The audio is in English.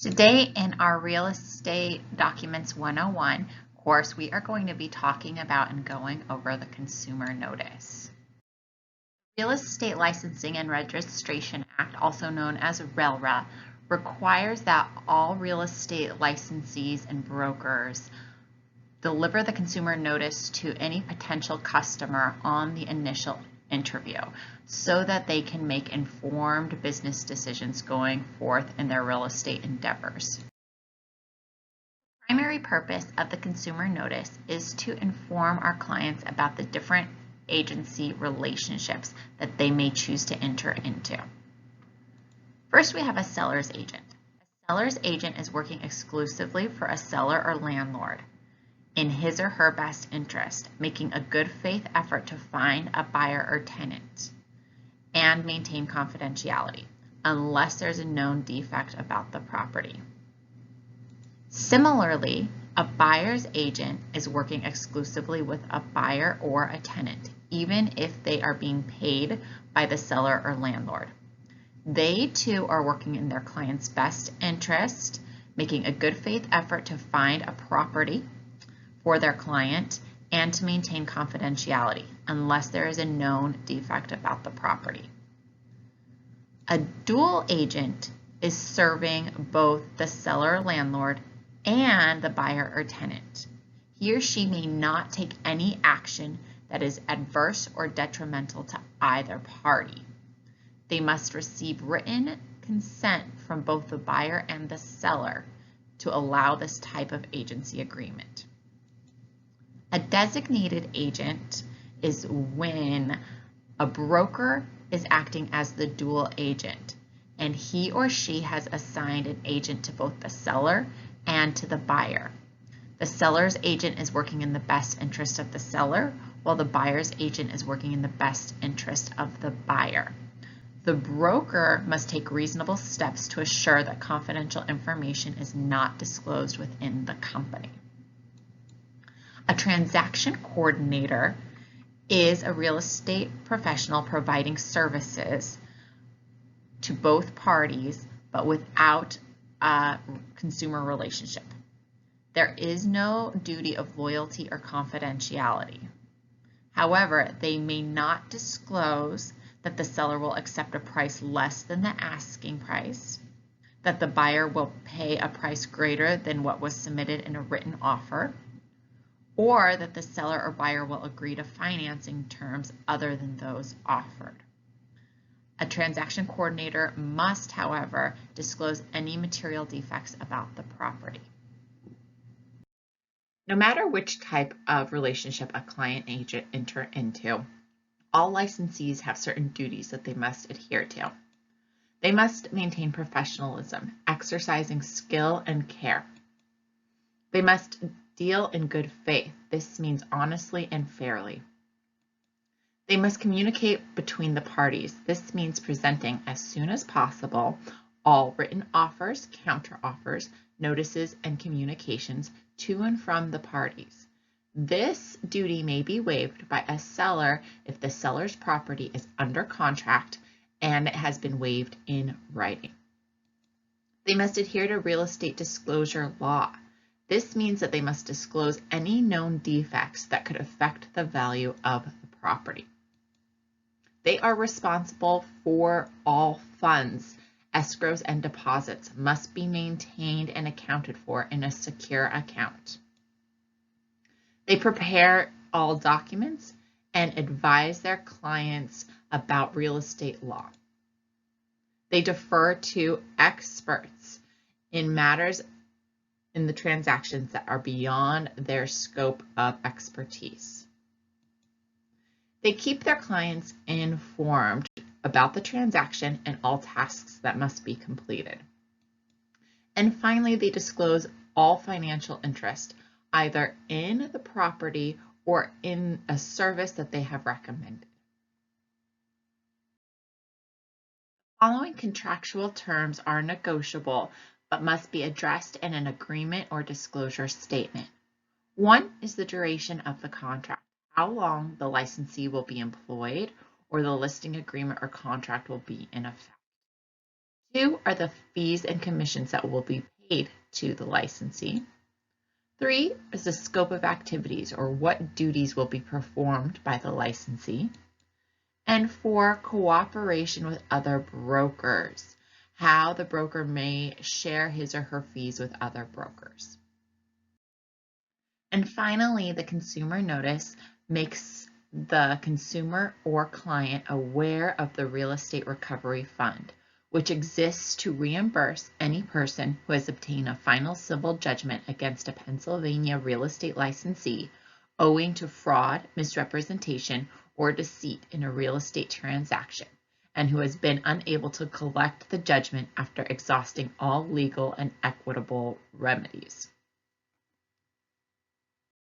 Today in our Real Estate Documents 101 course, we are going to be talking about and going over the Consumer Notice. Real Estate Licensing and Registration Act, also known as RELRA, requires that all real estate licensees and brokers deliver the consumer notice to any potential customer on the initial interview so that they can make informed business decisions going forth in their real estate endeavors. The primary purpose of the consumer notice is to inform our clients about the different agency relationships that they may choose to enter into. First, we have a seller's agent. A seller's agent is working exclusively for a seller or landlord in his or her best interest, making a good faith effort to find a buyer or tenant and maintain confidentiality unless there's a known defect about the property. Similarly, a buyer's agent is working exclusively with a buyer or a tenant, even if they are being paid by the seller or landlord. They too are working in their client's best interest, making a good faith effort to find a property for their client and to maintain confidentiality unless there is a known defect about the property. A dual agent is serving both the seller or landlord and the buyer or tenant. He or she may not take any action that is adverse or detrimental to either party. They must receive written consent from both the buyer and the seller to allow this type of agency agreement. A designated agent is when a broker is acting as the dual agent and he or she has assigned an agent to both the seller and to the buyer. The seller's agent is working in the best interest of the seller, while the buyer's agent is working in the best interest of the buyer. The broker must take reasonable steps to assure that confidential information is not disclosed within the company. A transaction coordinator is a real estate professional providing services to both parties, but without a consumer relationship. There is no duty of loyalty or confidentiality. However, they may not disclose that the seller will accept a price less than the asking price, that the buyer will pay a price greater than what was submitted in a written offer, or that the seller or buyer will agree to financing terms other than those offered. A transaction coordinator must, however, disclose any material defects about the property. No matter which type of relationship a client agent enter into, all licensees have certain duties that they must adhere to. They must maintain professionalism, exercising skill and care. They must deal in good faith. This means honestly and fairly. They must communicate between the parties. This means presenting as soon as possible all written offers, counteroffers, notices, and communications to and from the parties. This duty may be waived by a seller if the seller's property is under contract and it has been waived in writing. They must adhere to real estate disclosure law. This means that they must disclose any known defects that could affect the value of the property. They are responsible for all funds. Escrows and deposits must be maintained and accounted for in a secure account. They prepare all documents and advise their clients about real estate law. They defer to experts in matters in the transactions that are beyond their scope of expertise. They keep their clients informed about the transaction and all tasks that must be completed. And finally, they disclose all financial interest, either in the property or in a service that they have recommended. The following contractual terms are negotiable, but must be addressed in an agreement or disclosure statement. One is the duration of the contract, how long the licensee will be employed or the listing agreement or contract will be in effect. 2 are the fees and commissions that will be paid to the licensee. 3 is the scope of activities or what duties will be performed by the licensee. And 4, cooperation with other brokers, how the broker may share his or her fees with other brokers. And finally, the consumer notice makes the consumer or client aware of the Real Estate Recovery Fund, which exists to reimburse any person who has obtained a final civil judgment against a Pennsylvania real estate licensee owing to fraud, misrepresentation, or deceit in a real estate transaction, and who has been unable to collect the judgment after exhausting all legal and equitable remedies.